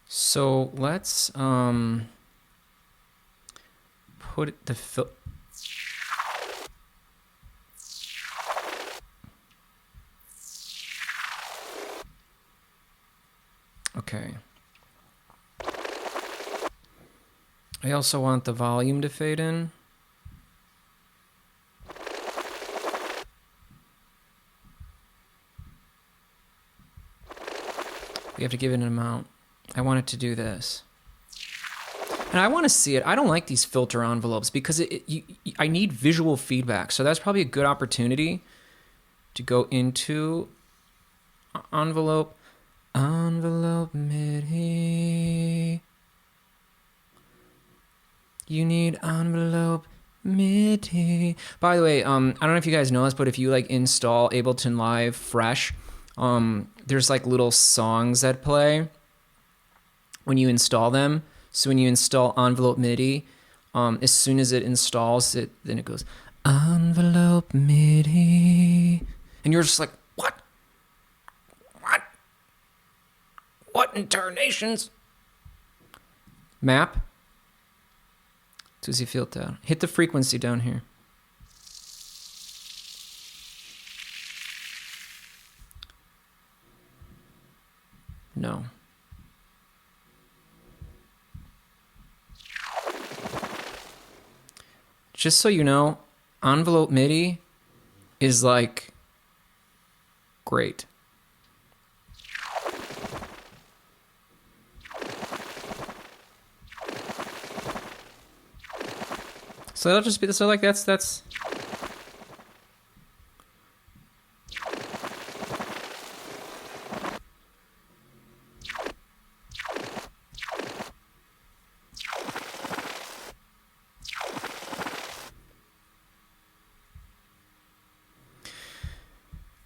So let's put the okay. I also want the volume to fade in. We have to give it an amount. I want it to do this. And I want to see it. I don't like these filter envelopes because I need visual feedback. So that's probably a good opportunity to go into envelope MIDI. You need envelope MIDI. By the way, I don't know if you guys know this, but if you like install Ableton Live fresh, there's like little songs that play when you install them. So when you install envelope MIDI, as soon as it installs it, then it goes envelope MIDI, and you're just like, what in tarnations? Map. Does he feel down? Hit the frequency down here. No. Just so you know, envelope MIDI is like great. So that'll just be, so like that's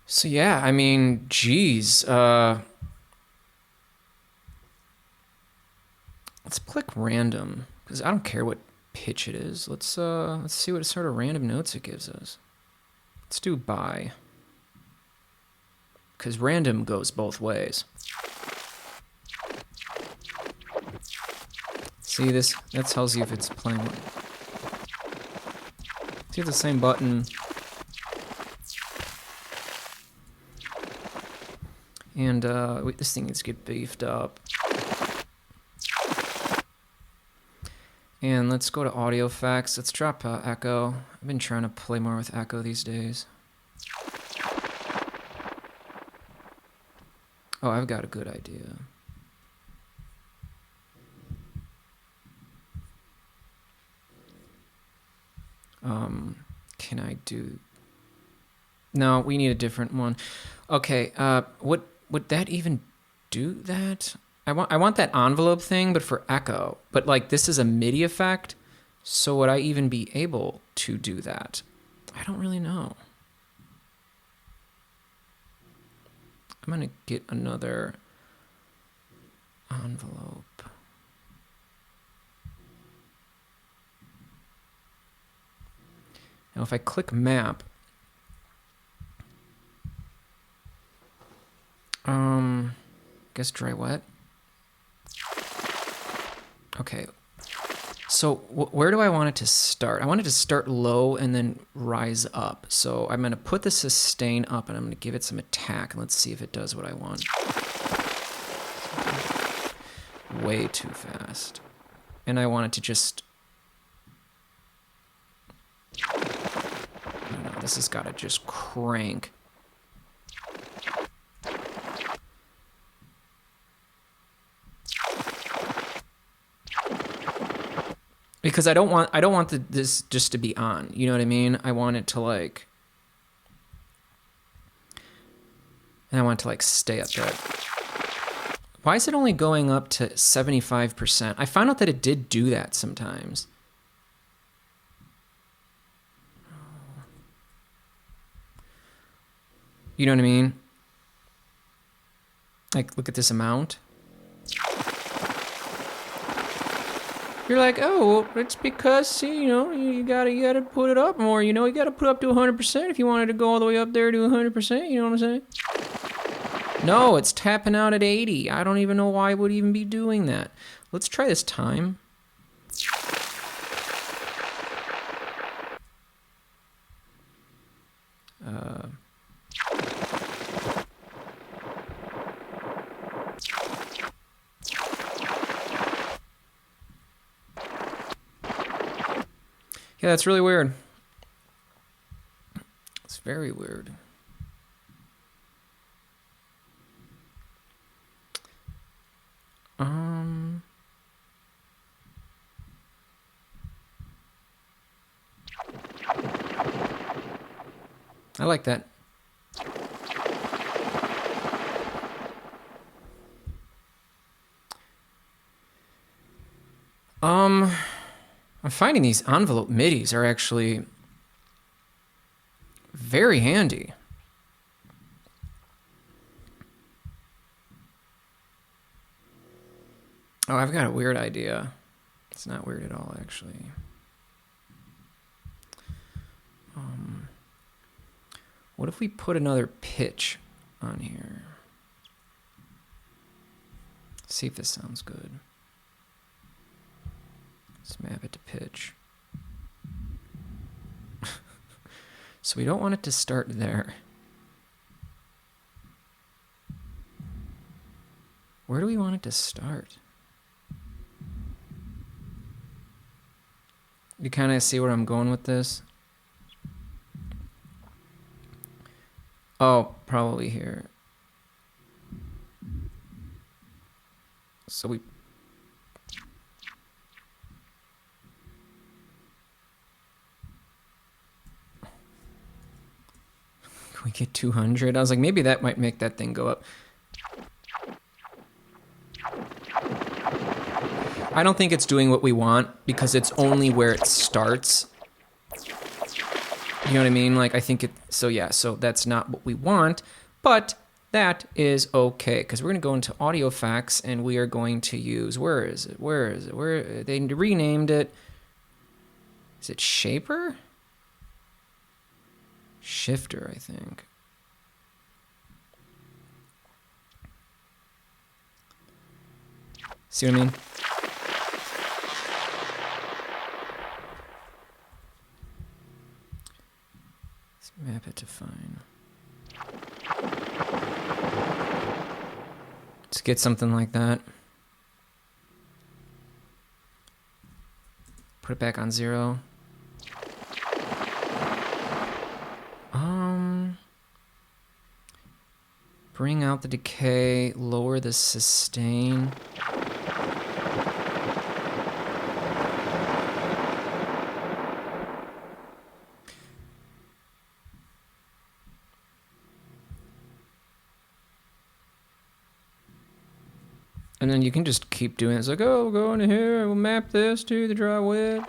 so yeah, I mean, geez, let's click random, because I don't care what pitch it is. Let's see what sort of random notes it gives us. Let's do bi, because random goes both ways. See this? That tells you if it's playing one. See the same button. And wait, this thing needs to get beefed up. And let's go to audio effects. Let's drop echo. I've been trying to play more with echo these days. Oh, I've got a good idea. Can I do... No, we need a different one. Okay, would that even do that? I want that envelope thing, but for echo. But like this is a MIDI effect, so would I even be able to do that? I don't really know. I'm gonna get another envelope. Now if I click map, guess dry wet. Okay, so where do I want it to start? I want it to start low and then rise up. So I'm gonna put the sustain up and I'm gonna give it some attack and let's see if it does what I want. Way too fast. And I want it to just... No, this has gotta just crank. Because I don't want this just to be on. You know what I mean? I want it to like... And I want it to like stay up there. Why is it only going up to 75%? I found out that it did do that sometimes. You know what I mean? Like, look at this amount. You're like, oh, well, it's because, see, you know, you gotta put it up more, you know, you gotta put it up to 100% if you wanted to go all the way up there to 100%, you know what I'm saying? No, it's tapping out at 80. I don't even know why it would even be doing that. Let's try this time. Yeah, that's really weird. It's very weird. I like that. I'm finding these envelope midis are actually very handy. Oh, I've got a weird idea. It's not weird at all, actually. What if we put another pitch on here? See if this sounds good. Let's map it to pitch. So we don't want it to start there. Where do we want it to start? You kind of see where I'm going with this? Oh, probably here. So we... Can we get 200? I was like, maybe that might make that thing go up. I don't think it's doing what we want because it's only where it starts. You know what I mean? Like, I think it... So, yeah, so that's not what we want, but that is okay because we're going to go into audio effects and we are going to use... Where is it? Where is it? Where... They renamed it. Is it Shaper? Shifter, I think. See what I mean? Let's map it to fine. Let's get something like that. Put it back on 0. Bring out the decay, lower the sustain. And then you can just keep doing it. It's like, oh, we'll go into here, we'll map this to the dry wet.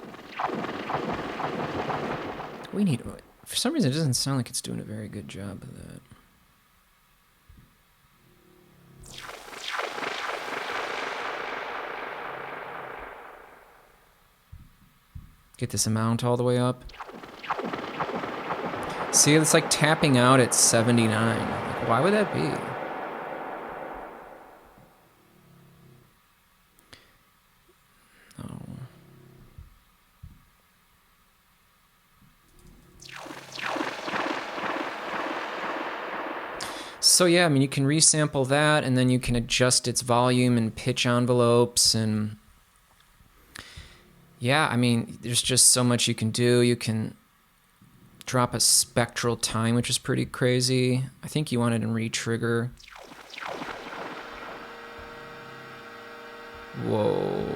We need... For some reason, it doesn't sound like it's doing a very good job of that. Get this amount all the way up. See, it's like tapping out at 79. Like, why would that be? Oh. So yeah, I mean, you can resample that, and then you can adjust its volume and pitch envelopes, and yeah, I mean, there's just so much you can do. You can drop a spectral time, which is pretty crazy. I think you want it in re-trigger. Whoa.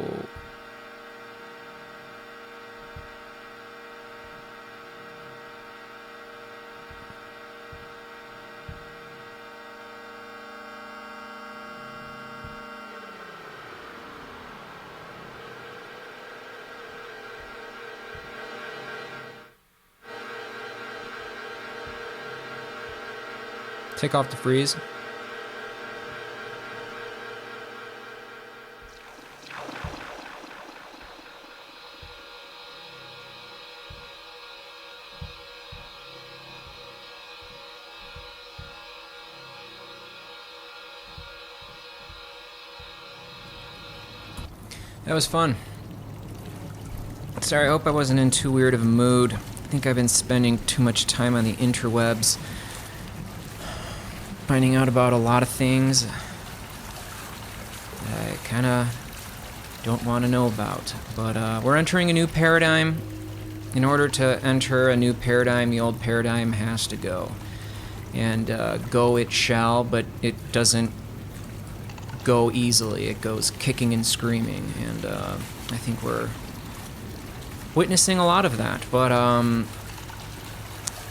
Take off the freeze. That was fun. Sorry, I hope I wasn't in too weird of a mood. I think I've been spending too much time on the interwebs, finding out about a lot of things that I kind of don't want to know about. But we're entering a new paradigm. In order to enter a new paradigm, the old paradigm has to go. And go it shall, but it doesn't go easily. It goes kicking and screaming. And I think we're witnessing a lot of that. But,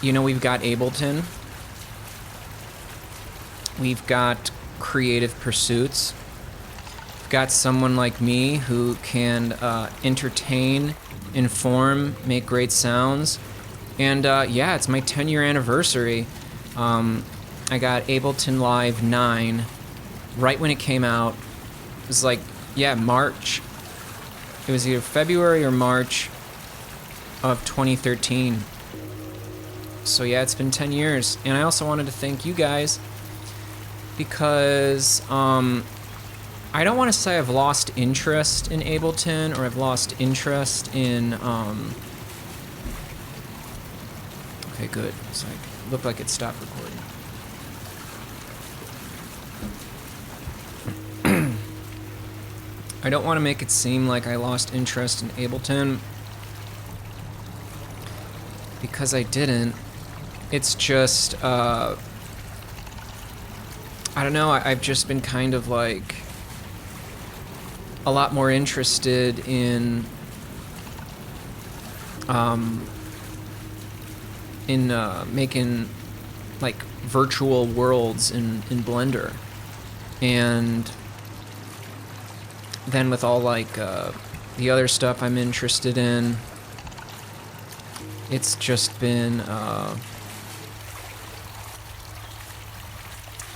you know, we've got Ableton. We've got creative pursuits. We've got someone like me who can entertain, inform, make great sounds. And yeah, it's my 10-year anniversary. I got Ableton Live 9 right when it came out. It was like, yeah, March. It was either February or March of 2013. So yeah, it's been 10 years. And I also wanted to thank you guys, because I don't want to say I've lost interest in Ableton or I've lost interest in okay, good. It's like looked like it stopped recording. I don't want to make it seem like I lost interest in Ableton, because I didn't. It's just I don't know, I've just been kind of like a lot more interested in making like virtual worlds in Blender. And then with all like the other stuff I'm interested in, it's just been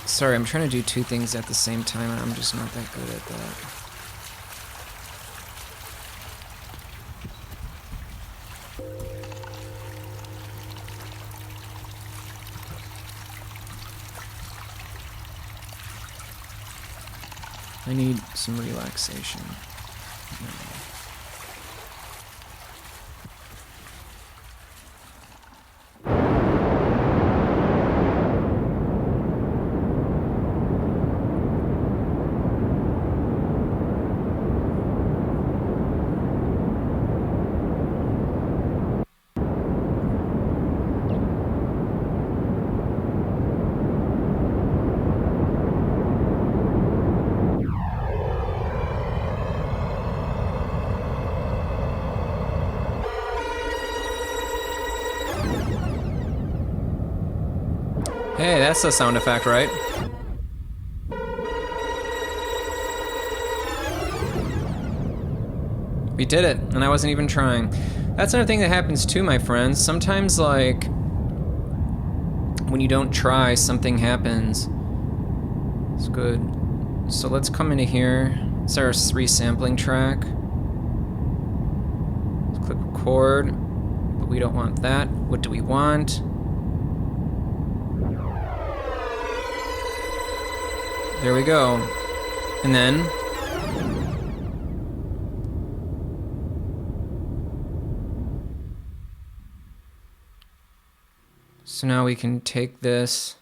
sorry, I'm trying to do two things at the same time and I'm just not that good at that. I need some relaxation. Hey, that's a sound effect, right? We did it, and I wasn't even trying. That's another thing that happens too, my friends. Sometimes, like, when you don't try, something happens. It's good. So let's come into here. It's our resampling track. Let's click record, but we don't want that. What do we want? There we go. And then so now we can take this,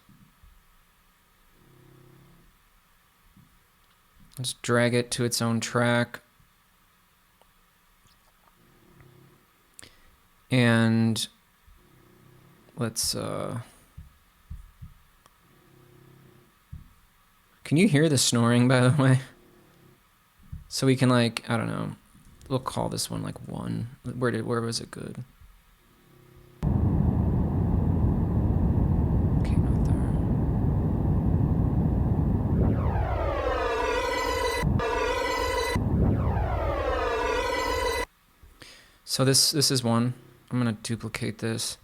let's drag it to its own track, and let's can you hear the snoring, by the way? So we can, like, I don't know, we'll call this one like 1. Where was it good? Okay, not there. So this is 1. I'm gonna duplicate this.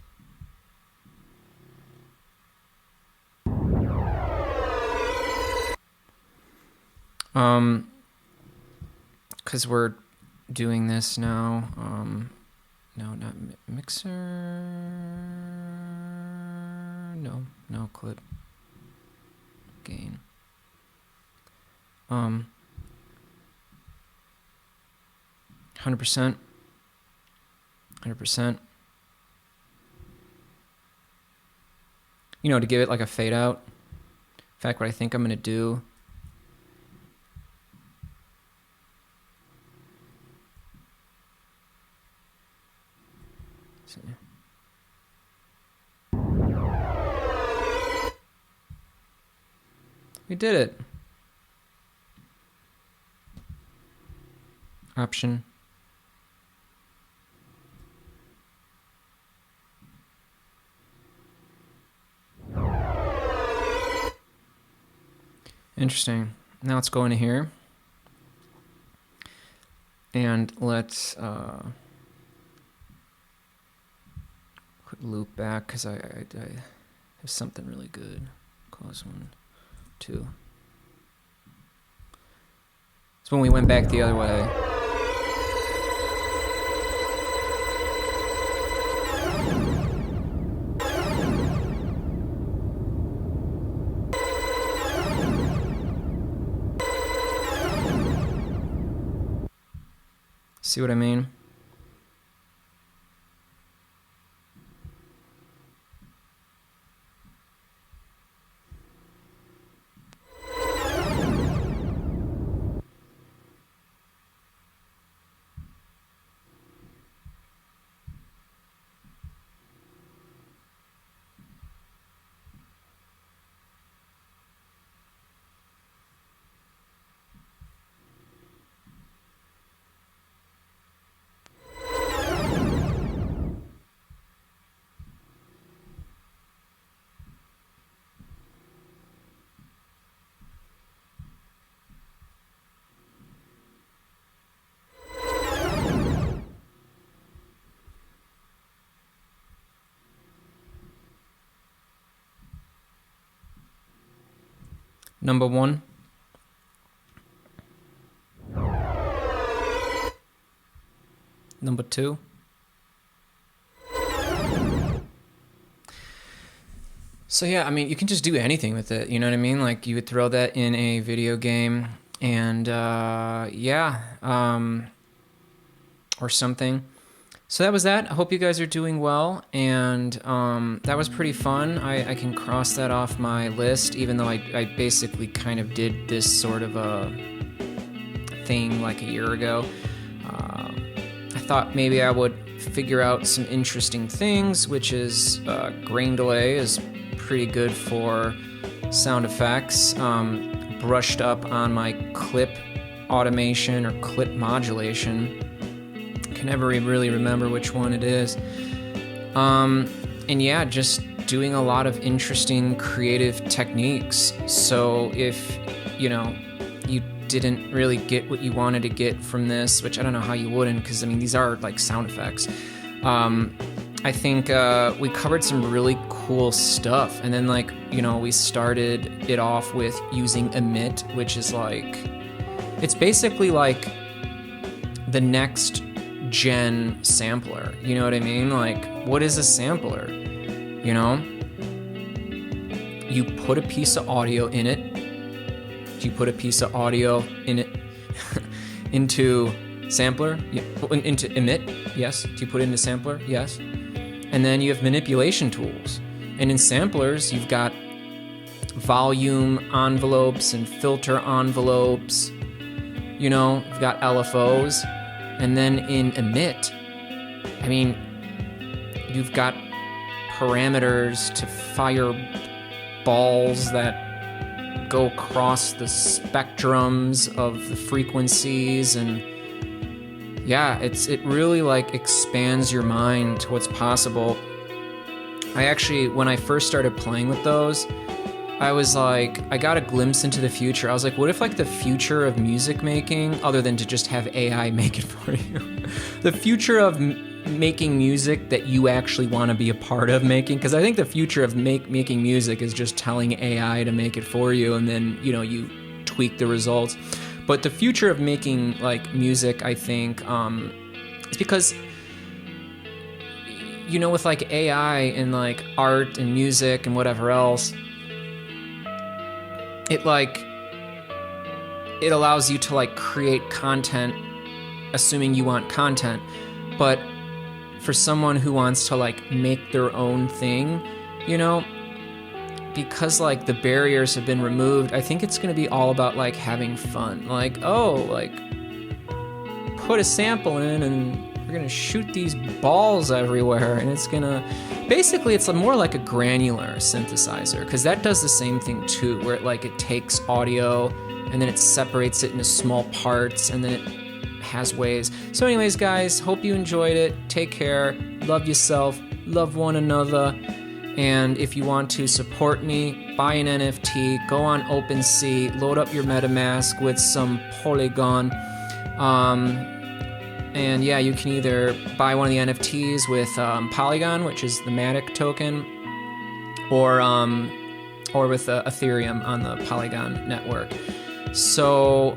Because we're doing this now. No, not mixer. No clip. Gain. 100%. 100%. You know, to give it like a fade out. In fact, what I think I'm gonna do . We did it. Option. Interesting. Now let's go into here. And let's put loop back because I have something really good. Cause 1, 2. It's when we went back the other way. See what I mean? number 1. Number 2. So yeah, I mean, you can just do anything with it, you know what I mean? Like, you would throw that in a video game and, or something. So that was that. I hope you guys are doing well, and that was pretty fun. I can cross that off my list, even though I basically kind of did this sort of a thing like a year ago. I thought maybe I would figure out some interesting things, which is grain delay is pretty good for sound effects. Brushed up on my clip automation or clip modulation. Can never really remember which one it is. And yeah, just doing a lot of interesting creative techniques. So if, you didn't really get what you wanted to get from this, which I don't know how you wouldn't, because I mean, these are like sound effects. I think we covered some really cool stuff. And then we started it off with using Emit, which is it's basically like the next gen sampler. You know what I mean? What is a sampler? You put a piece of audio in it. You put a piece of audio in it into sampler, into Emit, yes. Do you put it into sampler? Yes. And then you have manipulation tools. And in samplers, you've got volume envelopes and filter envelopes. You've got LFOs. And then in Emit, I mean, you've got parameters to fire balls that go across the spectrums of the frequencies, and yeah, it really expands your mind to what's possible. I actually, when I first started playing with those, I was I got a glimpse into the future. I was what if the future of music making, other than to just have AI make it for you, the future of making music that you actually want to be a part of making? Because I think the future of making music is just telling AI to make it for you, and then you tweak the results. But the future of making music, I think, is because with AI and art and music and whatever else, it allows you to create content, assuming you want content. But for someone who wants to make their own thing, because the barriers have been removed, I think it's going to be all about having fun. Put a sample in and we're going to shoot these balls everywhere, and it's going to basically, it's more like a granular synthesizer, because that does the same thing too, where it takes audio and then it separates it into small parts, and then it has waves. So anyways, guys, hope you enjoyed it. Take care. Love yourself. Love one another. And if you want to support me, buy an NFT, go on OpenSea, load up your MetaMask with some Polygon. And yeah, you can either buy one of the NFTs with Polygon, which is the Matic token, or with Ethereum on the Polygon network. So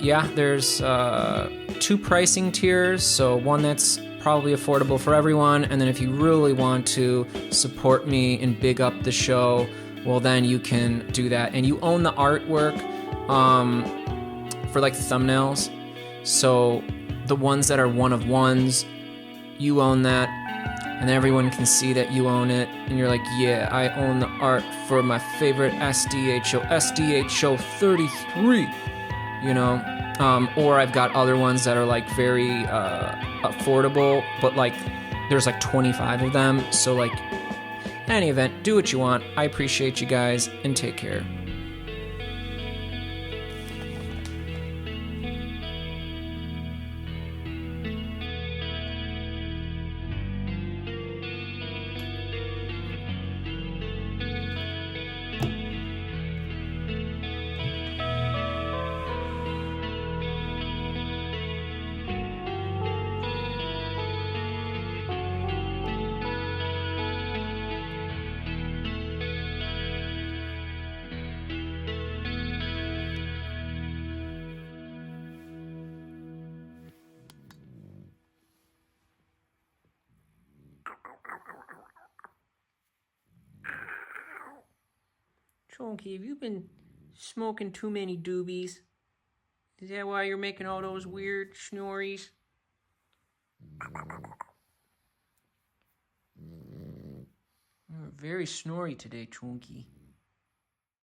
yeah, there's 2 pricing tiers. So one that's probably affordable for everyone, and then if you really want to support me and big up the show, well, then you can do that. And you own the artwork for thumbnails. So the ones that are one of ones, you own that, and everyone can see that you own it, and you're yeah, I own the art for my favorite SDHO 33, or I've got other ones that are very affordable, but there's 25 of them. So in any event, do what you want. I appreciate you guys, and take care. Chunky, have you been smoking too many doobies? Is that why you're making all those weird schnories? You're very snory today, Chunky.